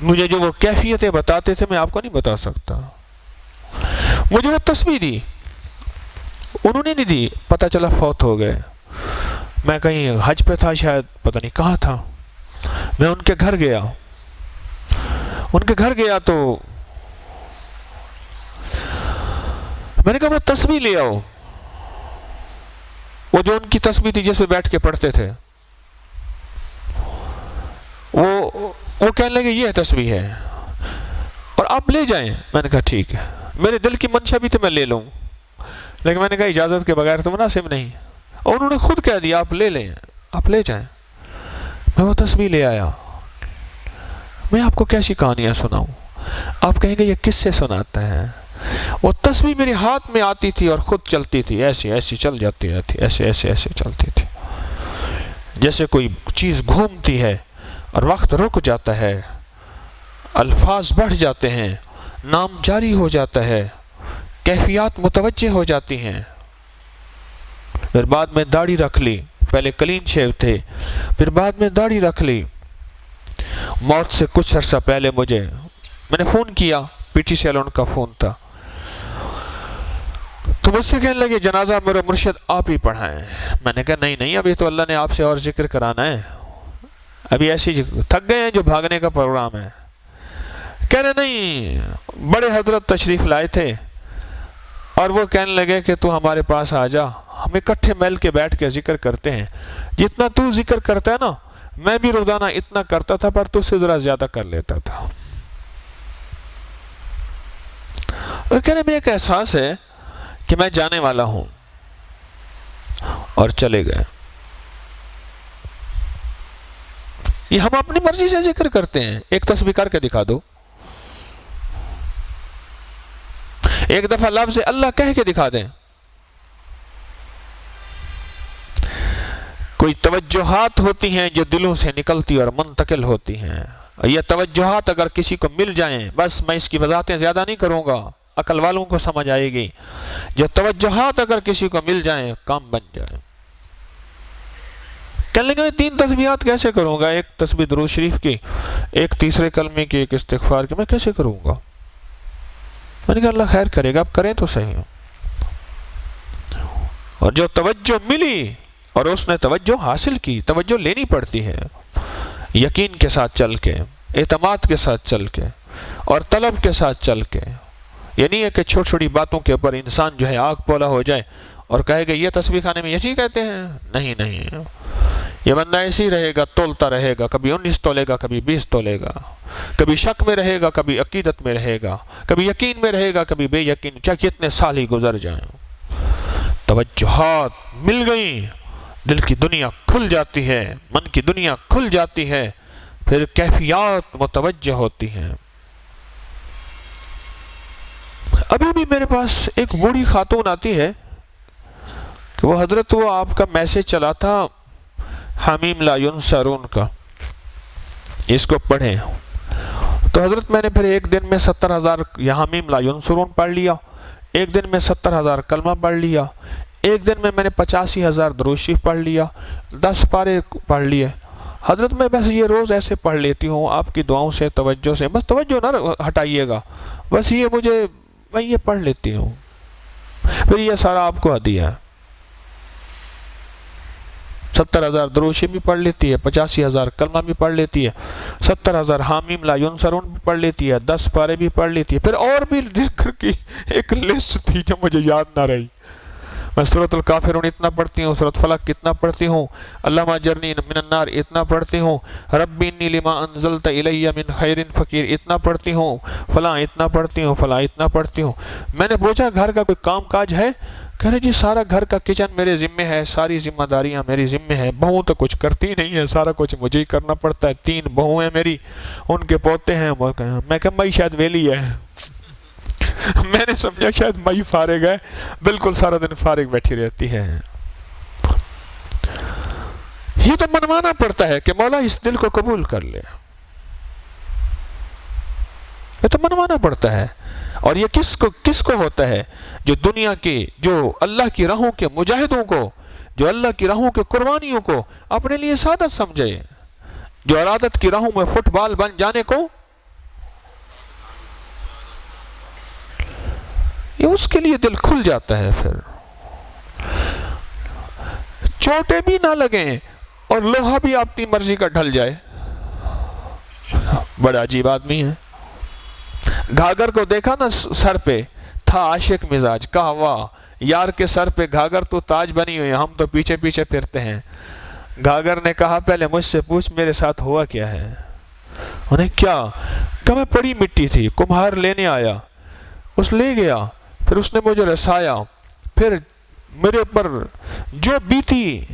مجھے جو وہ کیفیتیں بتاتے تھے میں آپ کو نہیں بتا سکتا. مجھے وہ تسبیح دی، انہوں نے نہیں دی، پتہ چلا فوت ہو گئے. میں کہیں حج پہ تھا شاید، پتہ نہیں کہاں تھا. میں ان کے گھر گیا، تو میں نے کہا وہ تسبیح لے آؤ، وہ جو ان کی تسبیح تھی جس پہ بیٹھ کے پڑھتے تھے. وہ کہنے لگے یہ تسبیح ہے اور آپ لے جائیں. میں نے کہا ٹھیک ہے. میرے دل کی منشا بھی تھی میں لے لوں، لیکن میں نے کہا اجازت کے بغیر تو مناسب نہیں. اور انہوں نے خود کہہ دیا آپ لے لیں، آپ لے جائیں. میں وہ تسبیح لے آیا. میں آپ کو کیسی کہانیاں سناؤں، آپ کہیں گے یہ کس سے سناتا ہے. وہ تسبیح میرے ہاتھ میں آتی تھی اور خود چلتی تھی، ایسی ایسی چل جاتی رہتی، ایسے ایسے ایسے چلتی تھی، جیسے کوئی چیز گھومتی ہے اور وقت رک جاتا ہے، الفاظ بڑھ جاتے ہیں، نام جاری ہو جاتا ہے، کیفیات متوجہ ہو جاتی ہیں. پھر بعد میں داڑھی رکھ لی، پہلے کلین شیو تھے، پھر بعد میں داڑھی رکھ لی. موت سے کچھ عرصہ پہلے میں نے فون کیا، پی ٹی سیلون کا فون تھا، تو مجھ سے کہنے لگے جنازہ میرا مرشد آپ ہی پڑھائیں. میں نے کہا نہیں ابھی تو اللہ نے آپ سے اور ذکر کرانا ہے، ابھی ایسی تھک گئے ہیں جو بھاگنے کا پروگرام ہے. کہہ رہے نہیں، بڑے حضرت تشریف لائے تھے اور وہ کہنے لگے کہ تو ہمارے پاس آ جا، ہم اکٹھے مل کے بیٹھ کے ذکر کرتے ہیں. جتنا تو ذکر کرتا ہے نا میں بھی روزانہ اتنا کرتا تھا، پر تو سے ذرا زیادہ کر لیتا تھا. اور کہہ رہے میں ایک احساس ہے کہ میں جانے والا ہوں، اور چلے گئے. یہ ہم اپنی مرضی سے ذکر کرتے ہیں. ایک تسبیح کر کے دکھا دو، ایک دفعہ لفظ اللہ کہہ کے دکھا دیں. کوئی توجہات ہوتی ہیں جو دلوں سے نکلتی اور منتقل ہوتی ہیں. یہ توجہات اگر کسی کو مل جائیں، بس میں اس کی وضاحتیں زیادہ نہیں کروں گا، عقل والوں کو سمجھ آئے گی. جو توجہات اگر کسی کو مل جائیں کام بن جائے. کہنے لگے میں 3 تسبیحات کیسے کروں گا، ایک تسبیح درود شریف کی، ایک تیسرے کلمے کی، ایک استغفار کی، میں کیسے کروں گا. میں نے کہا اللہ خیر کرے گا، آپ کریں تو صحیح. اور جو توجہ ملی اور اس نے توجہ حاصل کی، توجہ لینی پڑتی ہے یقین کے ساتھ چل کے، اعتماد کے ساتھ چل کے، اور طلب کے ساتھ چل کے. یہ نہیں ہے کہ چھوٹی چھوٹی باتوں کے اوپر انسان جو ہے آگ پولا ہو جائے اور کہے کہ یہ تسبیح خانے میں یہی کہتے ہیں. نہیں، یہ بندہ ایسے ہی رہے گا، تولتا رہے گا، کبھی 19 تولے گا، کبھی 20 تولے گا، کبھی شک میں رہے گا، کبھی عقیدت میں رہے گا، کبھی یقین میں رہے گا، کبھی بے یقین، چاہے کتنے سال ہی گزر جائیں. توجہات مل گئیں، دل کی دنیا کھل جاتی ہے، من کی دنیا کھل جاتی ہے، پھر کیفیات متوجہ ہوتی ہیں. ابھی بھی میرے پاس ایک بوڑھی خاتون آتی ہے کہ وہ حضرت وہ آپ کا میسج چلا تھا حمیم لا ینصرون کا، اس کو پڑھیں. تو حضرت میں نے پھر ایک دن میں 70,000 یہ حمیم لا ینصرون پڑھ لیا، ایک دن میں 70,000 کلمہ پڑھ لیا، ایک دن میں نے 85,000 درود شریف پڑھ لیا، 10 پارے پڑھ لیے. حضرت میں بس یہ روز ایسے پڑھ لیتی ہوں آپ کی دعاؤں سے، توجہ سے، بس توجہ نہ ہٹائیے گا، بس یہ میں یہ پڑھ لیتی ہوں. پھر یہ سارا آپ کو ہدیہ ہے. 70,000 درود شریف بھی پڑھ لیتی ہے، 85,000 کلمہ بھی پڑھ لیتی ہے، 70,000 حمیم لا ینصرون بھی پڑھ لیتی ہے، 10 پارے بھی پڑھ لیتی ہے. پھر اور بھی ذکر کی ایک لسٹ تھی جو مجھے یاد نہ رہی. میں سورۃ الکافرون اتنا پڑھتی ہوں، سورۃ فلق اتنا پڑھتی ہوں، اللہم اجرنی من النار اتنا پڑھتی ہوں، ربی انی لما انزلت الی من خیر فقیر اتنا پڑھتی ہوں، فلاں اتنا پڑھتی ہوں، فلاں اتنا پڑھتی ہوں. میں نے پوچھا گھر کا کوئی کام کاج ہے؟ کہہ رہے جی سارا گھر کا کچن میرے ذمہ ہے، ساری ذمہ داریاں میری ذمہ ہے، بہو تو کچھ کرتی نہیں ہے، سارا کچھ مجھے ہی کرنا پڑتا ہے. 3 بہو ہیں میری، ان کے پوتے ہیں. میں کہا مائی شاید ویلی ہے. میں نے سمجھا شاید مائی فارغ ہے، بالکل سارا دن فارغ بیٹھی رہتی ہے. یہ تو منوانا پڑتا ہے کہ مولا اس دل کو قبول کر لے، یہ تو منوانا پڑتا ہے. اور یہ کس کو ہوتا ہے؟ جو دنیا کے، جو اللہ کی راہوں کے مجاہدوں کو، جو اللہ کی راہوں کے قربانیوں کو اپنے لیے سعادت سمجھے، جو ارادت کی راہوں میں فٹ بال بن جانے کو یہ اس کے لیے دل کھل جاتا ہے، پھر چوٹیں بھی نہ لگیں اور لوہا بھی اپنی مرضی کا ڈھل جائے۔ بڑا عجیب آدمی ہے۔ گھاگر کو دیکھا نا سر پہ، تھا عاشق مزاج، کہا واہ یار کے سر پہ گھاگر تو تاج بنی ہوئی، ہم تو پیچھے پیچھے پھرتے ہیں۔ گھاگر نے کہا پہلے مجھ سے پوچھ میرے ساتھ ہوا کیا ہے؟ انہیں کیا کہ میں پڑی مٹی تھی، کمہار لینے آیا، اس لے گیا، پھر اس نے مجھے رسایا، پھر میرے اوپر جو بیتی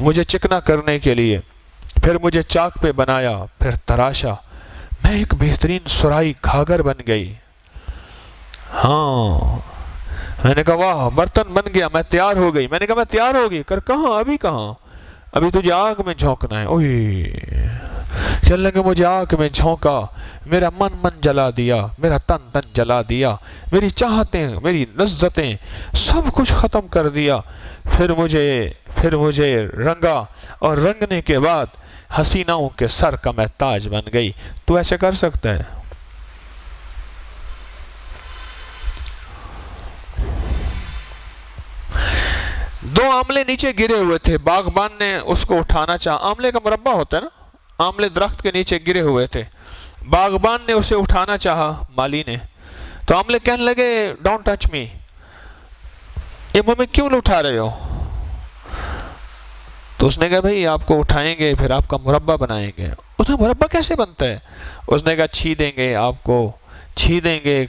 مجھے چکنا کرنے کے لیے، پھر مجھے چاک پہ بنایا، پھر تراشا، میں ایک بہترین سرائی گھاگر بن گئی۔ ہاں میں نے کہا واہ برتن بن گیا، میں تیار ہو گئی۔ میں نے کہا میں تیار ہو گئی، کہاں ابھی کہاں، ابھی تجھے آگ میں جھونکنا ہے۔ اوہ کہنے لگے مجھے آگ میں جھونکا، میرا من جلا دیا، میرا تن جلا دیا، میری چاہتیں، میری لذتیں سب کچھ ختم کر دیا، پھر مجھے رنگا، اور رنگنے کے بعد حسیناؤں کے سر کا میں تاج بن گئی۔ تو ایسے کر سکتا ہے؟ دو آملے نیچے گرے ہوئے تھے، باغبان نے اس کو اٹھانا چاہا، آملے کا مربع ہوتا ہے نا، آملے درخت کے نیچے گرے ہوئے تھے، باغبان نے اسے اٹھانا چاہا، مالی نے، تو آملے کہنے لگے ڈونٹ ٹچ می، یہ مجھے کیوں اٹھا رہے ہو؟ تو اس نے کہا بھئی آپ کو اٹھائیں گے پھر آپ کا مربع بنائیں گے۔ اس نے مربع کیسے بنتا ہے؟ اس نے کہا چھی دیں گے آپ کو، چھی دیں گے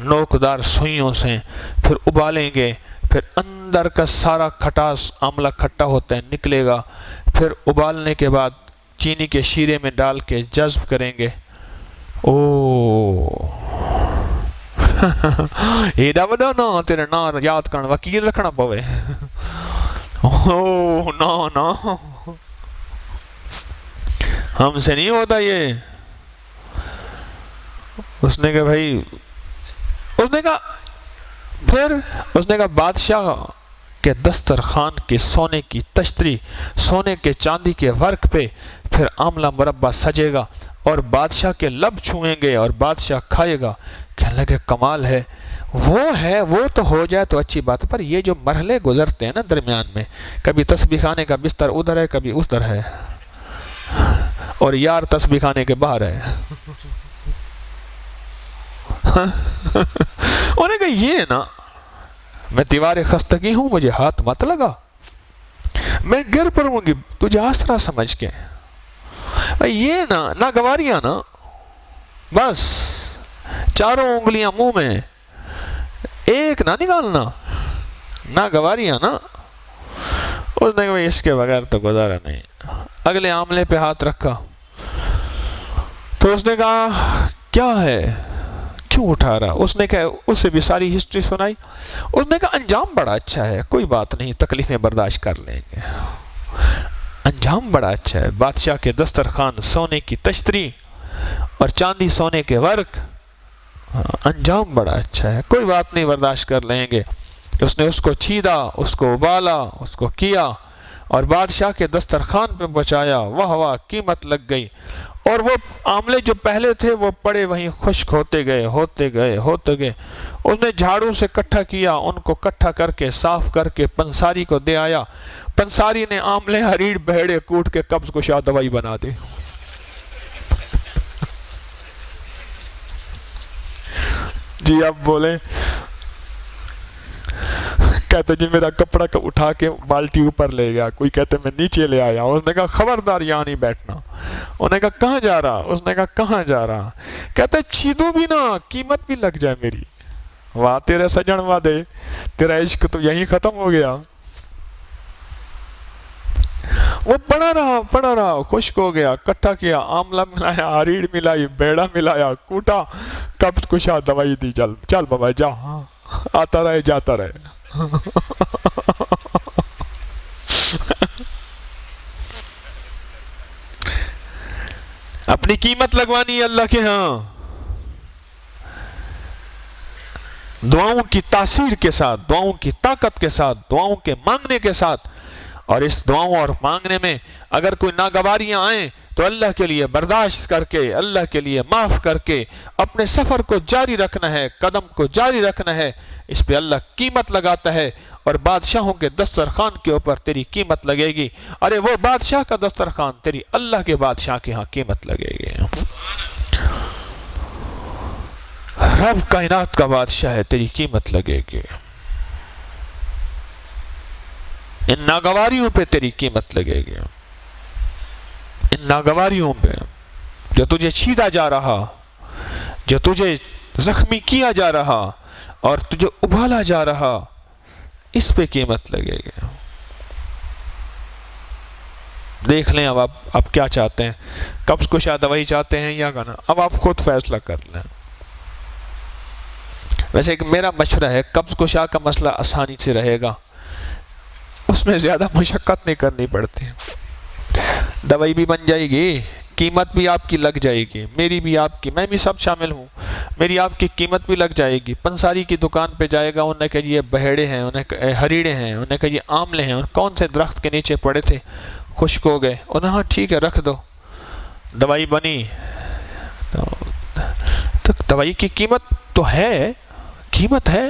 نوکدار سوئیوں سے، پھر ابالیں گے، پھر اندر کا سارا کھٹاس، آملہ کھٹا ہوتا ہے، نکلے گا، پھر ابالنے کے بعد چینی کے شیرے میں ڈال کے جذب کریں گے۔ ایڈا وڈا نا تیرے نا یاد کرنا وکیل رکھنا پوے۔ نا ہم سے نہیں ہوتا یہ۔ اس نے کہا بھائی، اس نے کہا بادشاہ کے دسترخوان کی سونے کی تشتری، سونے کے چاندی کے ورق پہ پھر آملہ مربع سجے گا اور بادشاہ کے لب چھوئیں گے اور بادشاہ کھائے گا۔ کہنے لگے کمال ہے، وہ تو ہو جائے تو اچھی بات ہے، پر یہ جو مرحلے گزرتے ہیں نا درمیان میں، کبھی تسبیح خانے کا بستر ادھر ہے، کبھی ادھر ہے، اور یار تسبیح خانے کے باہر ہے۔ انہوں نے کہا یہ نا میں دیوار خستگی ہوں، مجھے ہاتھ مت لگا، میں گر پڑوں گی تجھے آسرا سمجھ کے۔ یہ نہ گواریاں نا، بس چاروں انگلیاں منہ میں، ایک نہ نکالنا، نہ گواریاں نا۔ اس نے کہا اس کے بغیر تو گزارا نہیں۔ اگلے آملے پہ ہاتھ رکھا تو اس نے کہا کیا ہے، کیوں اٹھا رہا؟ اس نے کہا، اسے بھی ساری ہسٹری سنائی۔ اس نے کہا انجام بڑا اچھا ہے، کوئی بات نہیں، تکلیفیں برداشت کر لیں گے، انجام بڑا اچھا ہے۔ بادشاہ کے دسترخوان سونے کی تشتری اور چاندی سونے کے ورق، انجام بڑا اچھا ہے، کوئی بات نہیں، برداشت کر لیں گے۔ اس نے اس کو چھیدا، اس کو ابالا، اس کو کیا اور بادشاہ کے دسترخوان پہ پہنچایا۔ واہ واہ قیمت لگ گئی، اور وہ آملے جو پہلے تھے وہ پڑے وہیں خشک ہوتے گئے۔ اس نے جھاڑو سے کٹھا کیا، ان کو کٹھا کر کے صاف کر کے پنساری کو دے آیا۔ پنساری نے آملے ہریڑ بہڑے کوٹ کے قبض کشا دوائی بنا دی۔ جی اب بولیں، کہتے جی میرا کپڑا اٹھا کے بالٹی اوپر لے گیا، کوئی کہتے میں نیچے لے آیا۔ اس نے کہا خبردار یہاں نہیں بیٹھنا۔ انہوں نے کہا کہاں جا رہا؟ اس نے کہا کہاں جا رہا؟ کہتے چھیدو بھی نا، قیمت بھی لگ جائے میری۔ واہ تیرے سجن وعدے، تیرا عشق تو یہیں ختم ہو گیا۔ وہ پڑا رہا، خشک ہو گیا، کٹھا کیا، آملہ ملایا، ہریڑ ملائی، بیڑا ملایا، کوٹا، قبض کشا دوائی دی، چل بابا جا، آتا رہے جاتا رہے۔ اپنی قیمت لگوانی اللہ کے ہاں، دعاؤں کی تاثیر کے ساتھ، دعاؤں کی طاقت کے ساتھ، دعاؤں کے مانگنے کے ساتھ۔ اور اس دعاؤں اور مانگنے میں اگر کوئی ناگواریاں آئیں تو اللہ کے لیے برداشت کر کے، اللہ کے لیے معاف کر کے اپنے سفر کو جاری رکھنا ہے، قدم کو جاری رکھنا ہے۔ اس پہ اللہ قیمت لگاتا ہے، اور بادشاہوں کے دسترخوان کے اوپر تیری قیمت لگے گی۔ ارے وہ بادشاہ کا دسترخوان تیری اللہ کے بادشاہ کے ہاں قیمت لگے گی۔ رب کائنات کا بادشاہ ہے، تیری قیمت لگے گی۔ ان ناگواریوں پہ تیری قیمت لگے گی، ان ناگواریوں پہ جو تجھے چھیدا جا رہا، جو تجھے زخمی کیا جا رہا اور تجھے ابالا جا رہا، اس پہ قیمت لگے گی۔ دیکھ لیں اب آپ کیا چاہتے ہیں، قبض کشا دوائی چاہتے ہیں یا گانا، اب آپ خود فیصلہ کر لیں۔ ویسے ایک میرا مشورہ ہے، قبض کشا کا مسئلہ آسانی سے رہے گا، اس میں زیادہ مشقت نہیں کرنی پڑتی، دوائی بھی بن جائے گی، قیمت بھی آپ کی لگ جائے گی، میری بھی آپ کی، میں بھی سب شامل ہوں، میری آپ کی قیمت بھی لگ جائے گی۔ پنساری کی دکان پہ جائے گا، انہوں نے کہا یہ بہیڑے ہیں، انہوں نے کہا ہریڑے ہیں، انہوں نے کہا یہ آملے ہیں، اور کون سے درخت کے نیچے پڑے تھے، خشک ہو گئے، انہوں نے کہا ٹھیک ہے رکھ دو، دوائی بنی۔ تو دوائی کی قیمت تو ہے، قیمت ہے،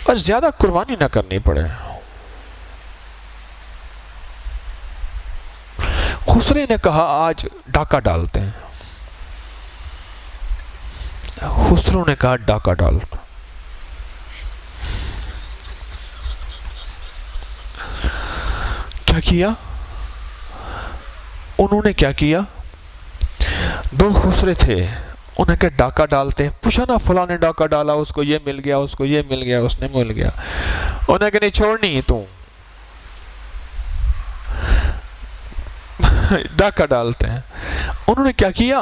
اور زیادہ قربانی نہ کرنی پڑے۔ خسرے نے کہا آج ڈاکہ ڈالتے ہیں، خسرو نے کہا ڈاکہ ڈالتے، کیا کیا انہوں نے، کیا کیا؟ دو خسرے تھے، انہیں کہ ڈاکہ ڈالتے ہیں، پوچھا نا فلاں نے ڈاکہ ڈالا، اس کو یہ مل گیا، اس کو یہ مل گیا، اس نے مل گیا، انہیں کہ نہیں چھوڑنی تو ڈاکہ ڈالتے ہیں۔ انہوں نے کیا کیا؟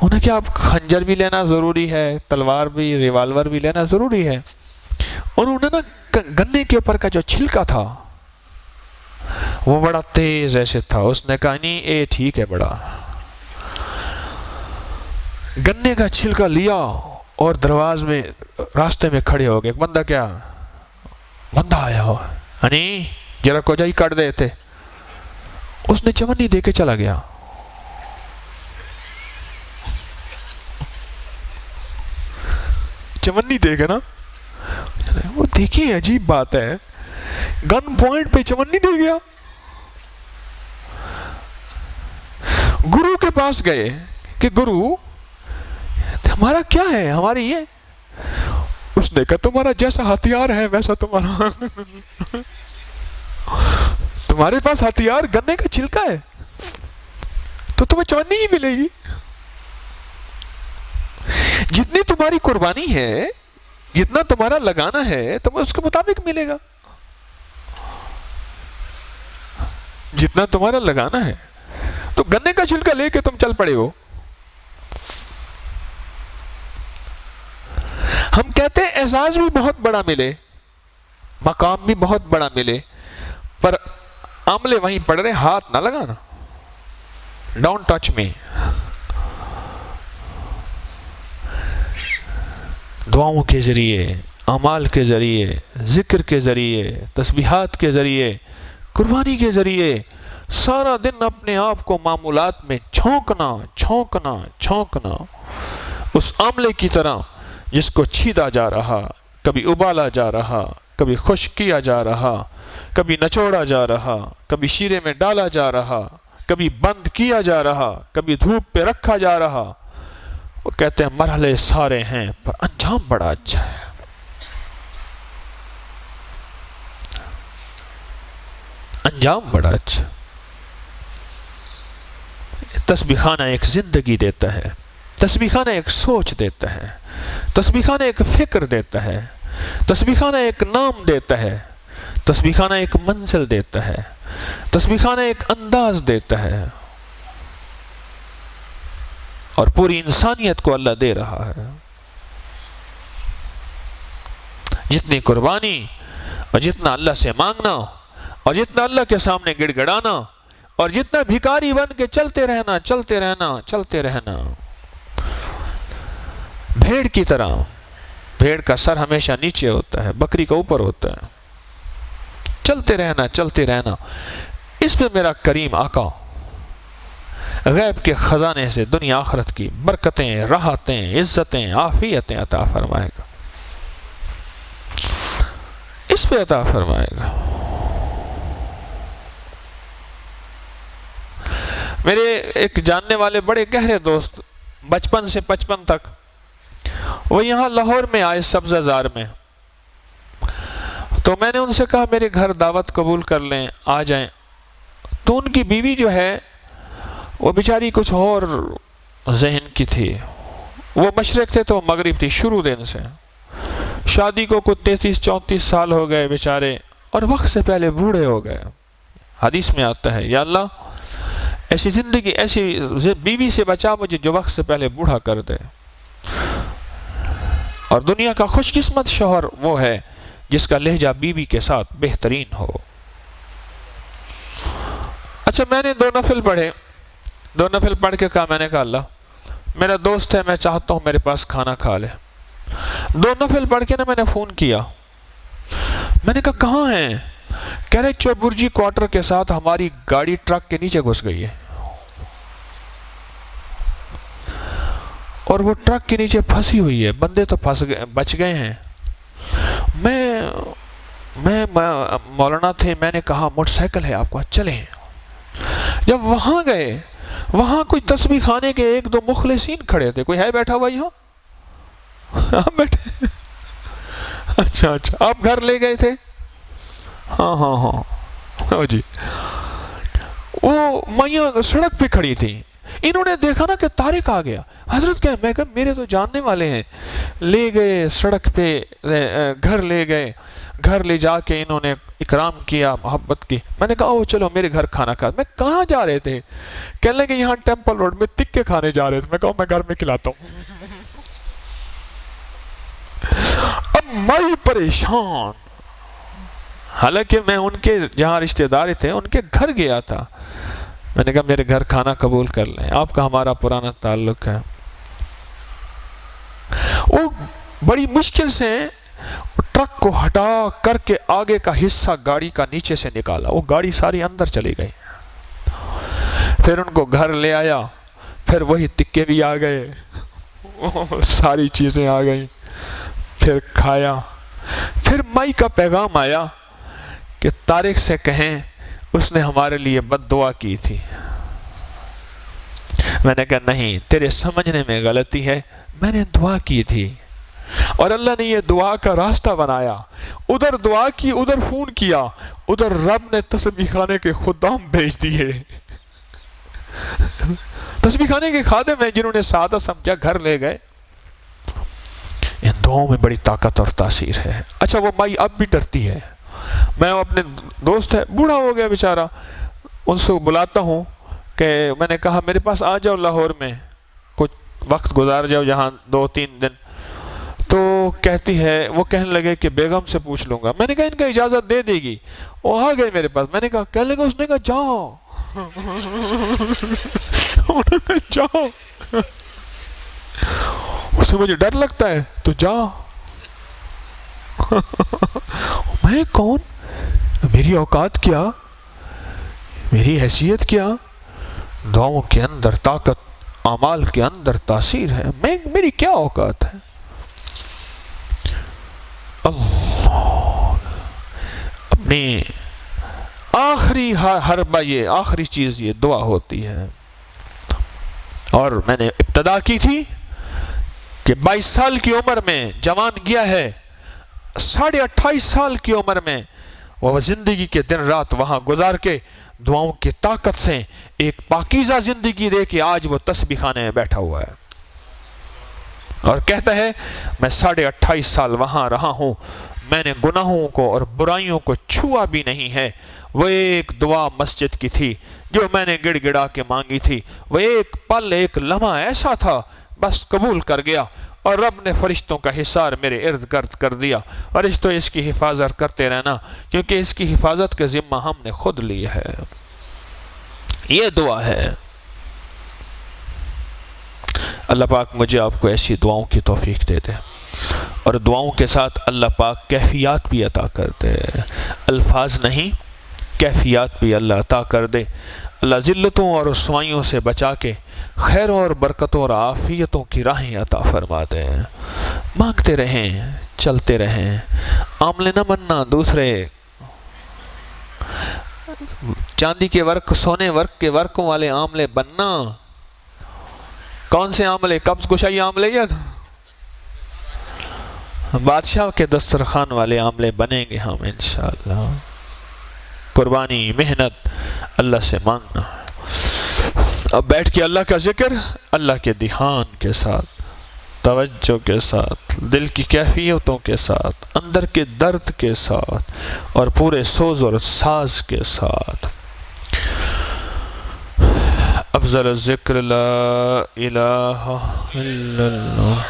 انہیں کہ آپ خنجر بھی لینا ضروری ہے، تلوار بھی، ریوالور بھی لینا ضروری ہے۔ انہوں نے نا گنے کے اوپر کا جو چھلکا تھا وہ بڑا تیز ایسے تھا، اس نے کہا نہیں اے ٹھیک ہے، بڑا گنے کا چھلکا لیا اور درواز میں راستے میں کھڑے ہو گئے۔ بندہ کیا بندہ آیا ہو، نہیں جرا کو جائی کٹ دے تھے، اس نے چمنی دے کے چلا گیا۔ چمنی دے گا نا، وہ دیکھیں عجیب بات ہے، گن پوائنٹ پہ چمنی دے گیا۔ گرو کے پاس گئے کہ گرو ہمارا کیا ہے، ہماری یہ، اس نے کہا تمہارا جیسا ہتھیار ہے ویسا تمہارا، تمہارے پاس ہتھیار گنے کا چھلکا ہے تو تمہیں چمنی ہی ملے گی، جتنی تمہاری قربانی ہے، جتنا تمہارا لگانا ہے تمہیں اس کے مطابق ملے گا، جتنا تمہارا لگانا ہے۔ تو گنے کا چھلکا لے کے تم چل پڑے ہو۔ ہم کہتے ہیں اعزاز بھی بہت بڑا ملے، مقام بھی بہت بڑا ملے، پر عملے وہیں پڑ رہے، ہاتھ نہ لگانا، ڈونٹ ٹچ می۔ دعاؤں کے ذریعے، اعمال کے ذریعے، ذکر کے ذریعے، تسبیحات کے ذریعے، قربانی کے ذریعے سارا دن اپنے آپ کو معمولات میں چھونکنا اس عاملے کی طرح جس کو چھیدا جا رہا، کبھی ابالا جا رہا، کبھی خشک کیا جا رہا، کبھی نچوڑا جا رہا، کبھی شیرے میں ڈالا جا رہا، کبھی بند کیا جا رہا، کبھی دھوپ پہ رکھا جا رہا۔ وہ کہتے ہیں مرحلے سارے ہیں پر انجام بڑا اچھا ہے۔ انجام بڑا اچھا۔ تسبیح خانہ ایک زندگی دیتا ہے، تسبیح خانہ ایک سوچ دیتا ہے، تسبیح خانہ ایک فکر دیتا ہے، تسبیح خانہ ایک نام دیتا ہے، تسبیح خانہ ایک منزل دیتا ہے، تسبیح خانہ ایک انداز دیتا ہے، اور پوری انسانیت کو اللہ دے رہا ہے۔ جتنی قربانی اور جتنا اللہ سے مانگنا اور جتنا اللہ کے سامنے گڑ گڑانا اور جتنا بھکاری بن کے چلتے رہنا، بھیڑ کی طرح، بھیڑ کا سر ہمیشہ نیچے ہوتا ہے، بکری کا اوپر ہوتا ہے، چلتے رہنا۔ اس پہ میرا کریم آقا غیب کے خزانے سے دنیا آخرت کی برکتیں، راحتیں، عزتیں، عافیتیں عطا فرمائے گا، اس پہ عطا فرمائے گا۔ میرے ایک جاننے والے بڑے گہرے دوست، بچپن سے 55 تک، وہ یہاں لاہور میں آئے سبزہ زار میں، تو میں نے ان سے کہا میرے گھر دعوت قبول کر لیں، آ جائیں۔ تو ان کی بیوی جو ہے وہ بیچاری کچھ اور ذہن کی تھی، وہ مشرق تھے تو مغرب تھی شروع دن سے، شادی کو کچھ 33-34 سال ہو گئے بیچارے، اور وقت سے پہلے بوڑھے ہو گئے۔ حدیث میں آتا ہے یا اللہ ایسی زندگی، ایسی بیوی سے بچا مجھے جو وقت سے پہلے بوڑھا کر دے۔ اور دنیا کا خوش قسمت شوہر وہ ہے جس کا لہجہ بیوی کے ساتھ بہترین ہو۔ اچھا میں نے 2 نفل پڑھے، 2 نفل پڑھ کے کہا، میں نے کہا اللہ میرا دوست ہے، میں چاہتا ہوں میرے پاس کھانا کھا لے۔ 2 نفل پڑھ کے میں نے فون کیا، میں نے کہا کہاں ہیں؟ کہہ رہے چوبرجی کوارٹر کے ساتھ ہماری گاڑی ٹرک کے نیچے گھس گئی ہے، اور وہ ٹرک کے نیچے پھنسی ہوئی ہے، بندے تو بچ گئے ہیں۔ میں مولانا تھے، میں نے کہا موٹر سائیکل ہے آپ کو، چلیں۔ جب وہاں گئے، وہاں کچھ تسبیح خانے کے 1-2 مخلصین کھڑے تھے، کوئی ہے بیٹھا ہوا یہاں؟ آپ بیٹھے؟ اچھا آپ گھر لے گئے تھے؟ ہاں جی۔ وہ مائیاں سڑک پہ کھڑی تھی، انہوں نے دیکھا نا کہ طارق آ گیا، حضرت کہے، میں کہا میرے تو جاننے والے ہیں، لے گئے سڑک پہ، گھر لے گئے، گھر لے جا کے انہوں نے اکرام کیا، محبت کی۔ میں نے کہا او چلو میرے گھر کھانا کھا۔ میں کہاں جا رہے تھے؟ کہنے لگے یہاں ٹیمپل روڈ میں تکے کھانے جا رہے تھے۔ میں کہا میں گھر میں کھلاتا ہوں۔ اب مائی پریشان، حالانکہ میں ان کے جہاں رشتہ دار تھے ان کے گھر گیا تھا، میں نے کہا میرے گھر کھانا قبول کر لیں، آپ کا ہمارا پرانا تعلق ہے۔ وہ بڑی مشکل سے ٹرک کو ہٹا کر کے آگے کا حصہ گاڑی کا نیچے سے نکالا، وہ گاڑی ساری اندر چلی گئی۔ پھر ان کو گھر لے آیا، پھر وہی تکے بھی آ گئے، ساری چیزیں آ گئیں، پھر کھایا۔ پھر مائی کا پیغام آیا کہ طارق سے کہیں اس نے ہمارے لیے بد دعا کی تھی۔ میں نے کہا نہیں، تیرے سمجھنے میں غلطی ہے، میں نے دعا کی تھی، اور اللہ نے یہ دعا کا راستہ بنایا۔ ادھر دعا کی، ادھر فون کیا، ادھر رب نے تسبیح خانے کے خدام بھیج دیے۔ تسبیح خانے کے خادم ہیں جنہوں نے سادہ سمجھا، گھر لے گئے۔ ان دعاؤں میں بڑی طاقت اور تاثیر ہے۔ اچھا وہ مائی اب بھی ڈرتی ہے، میں اپنے دوست ہے، بوڑھا ہو گیا بیچارہ، ان سے بلاتا ہوں کہ میں نے کہا میرے پاس آ جاؤ لاہور میں، کچھ وقت گزار جاؤ یہاں 2-3 دن۔ تو کہتی ہے، وہ کہنے لگے کہ بیگم سے پوچھ لوں گا۔ میں نے کہا ان کا اجازت دے دے گی، وہ آ گئے میرے پاس۔ میں نے کہا کہنے لگا، اس نے کہا جاؤ جاؤ، اس سے مجھے ڈر لگتا ہے، تو جا۔ میں کون، میری اوقات کیا، میری حیثیت کیا؟ دعاؤں کے اندر طاقت، اعمال کے اندر تاثیر ہے، میری کیا اوقات ہے؟ اللہ اپنی آخری حربہ، یہ آخری چیز یہ دعا ہوتی ہے۔ اور میں نے ابتدا کی تھی کہ 22 سال کی عمر میں جوان گیا ہے، 28.5 سال کی عمر میں وہ زندگی کے دن رات وہاں گزار کے دعاؤں کی طاقت سے ایک پاکیزہ زندگی دے کے آج وہ تسبیح خانے میں بیٹھا ہوا ہے، اور کہتا ہے میں 28.5 سال وہاں رہا ہوں، میں نے گناہوں کو اور برائیوں کو چھوا بھی نہیں ہے۔ وہ ایک دعا مسجد کی تھی جو میں نے گڑ گڑا کے مانگی تھی، وہ ایک پل، ایک لمحہ ایسا تھا، بس قبول کر گیا، اور رب نے فرشتوں کا حصار میرے ارد گرد کر دیا۔ اور اس تو اس کی حفاظت کرتے رہنا، کیونکہ اس کی حفاظت کا ذمہ ہم نے خود لی ہے۔ یہ دعا ہے۔ اللہ پاک مجھے آپ کو ایسی دعاؤں کی توفیق دے دے، اور دعاؤں کے ساتھ اللہ پاک کیفیات بھی عطا کر دے، الفاظ نہیں، کیفیات بھی اللہ عطا کر دے۔ اللہ ذلتوں اور رسوائیوں سے بچا کے خیروں اور برکتوں اور عافیتوں کی راہیں عطا فرما دے۔ مانگتے رہیں، چلتے رہیں، عاملے نہ بننا، دوسرے چاندی کے ورق، سونے ورق کے ورقوں والے عاملے بننا۔ کون سے عاملے؟ قبض کشائی عاملے یا بادشاہ کے دسترخوان والے عاملے بنیں گے ہم انشاءاللہ۔ قربانی، محنت اللہ سے مانگنا۔ اب بیٹھ کے اللہ کا ذکر، اللہ کے دھیان کے ساتھ، توجہ کے ساتھ، دل کی کیفیتوں کے ساتھ، اندر کے درد کے ساتھ، اور پورے سوز اور ساز کے ساتھ۔ افضل الذکر لا الہ الا اللہ۔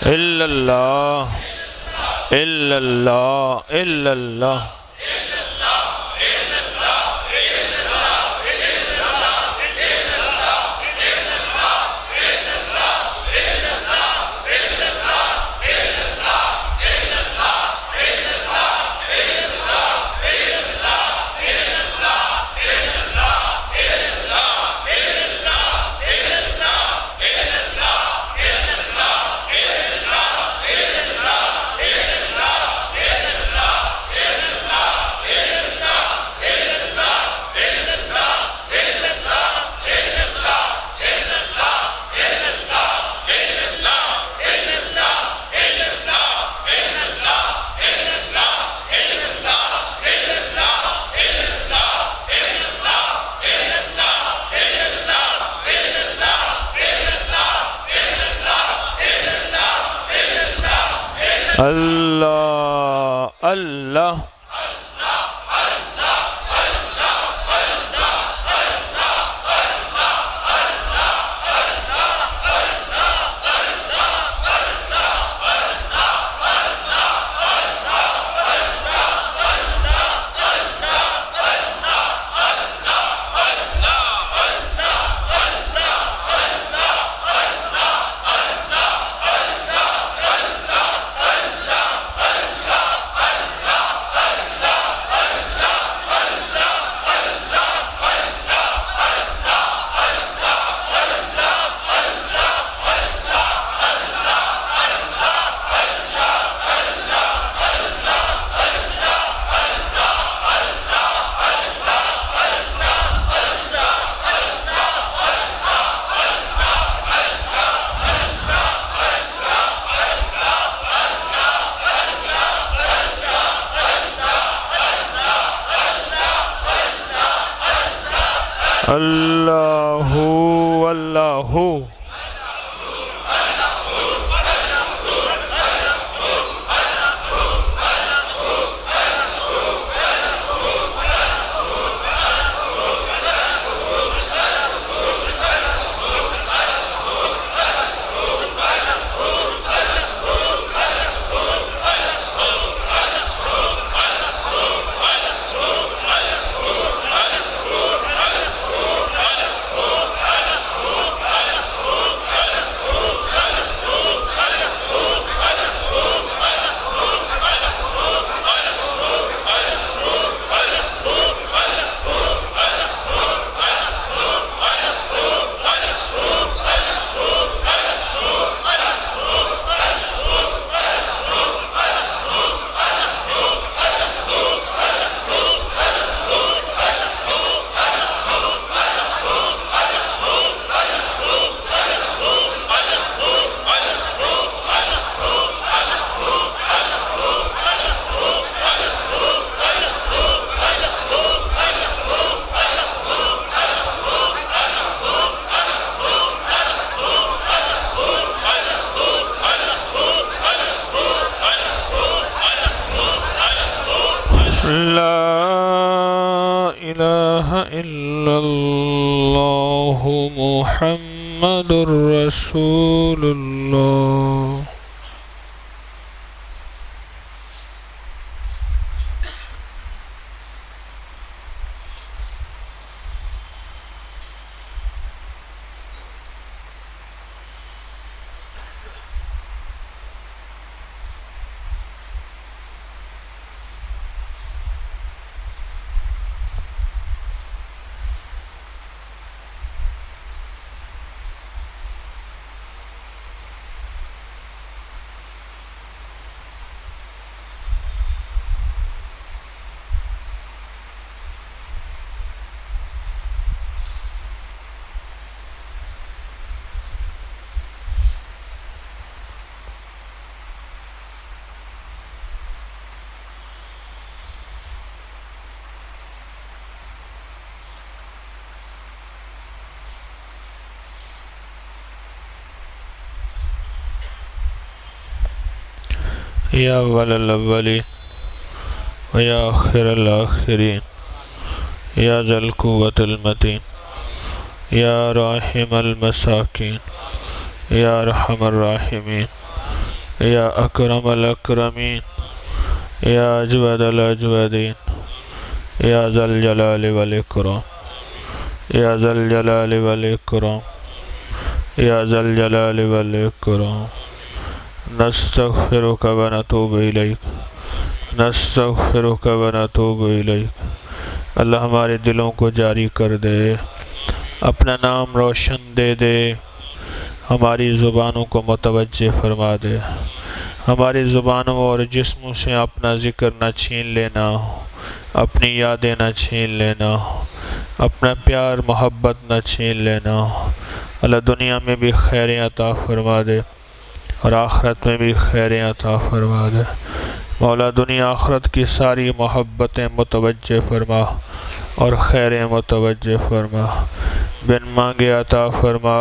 الا اللہ، الا اللہ، الا اللہ۔ اللہ اللہ اللہ اللہ لا الہ الا اللہ محمد رسول اللہ. یا اول الاولین و یا آخر الاخرین یا ذا القوة المتین یا راحم المساکین یا ارحم الراحمین یا اکرم الاکرمین یا اجود الاجودین یا ذا الجلال والاکرام یا ذا الجلال والاکرام یا ذا الجلال والاکرام. نستغفرک و نتوب الیک نستغفرک و نتوب الیک. اللہ ہمارے دلوں کو جاری کر دے، اپنا نام روشن دے دے، ہماری زبانوں کو متوجہ فرما دے، ہماری زبانوں اور جسموں سے اپنا ذکر نہ چھین لینا، اپنی یادیں نہ چھین لینا، اپنا پیار محبت نہ چھین لینا. اللہ دنیا میں بھی خیریں عطا فرما دے اور آخرت میں بھی خیریں عطا فرما دے. مولا دنیا آخرت کی ساری محبتیں متوجہ فرما اور خیریں متوجہ فرما. بن مانگے عطا فرما،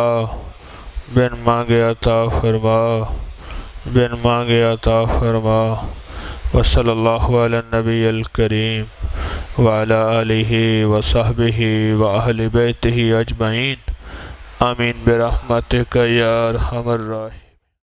بن مانگے عطا فرما، بن مانگے عطا فرما. وصلی اللہ علی النبی الکریم وعلی آلہ وصحبہ وأہل بیتہ اجمعین. آمین برحمتک یا ارحم الراحمین.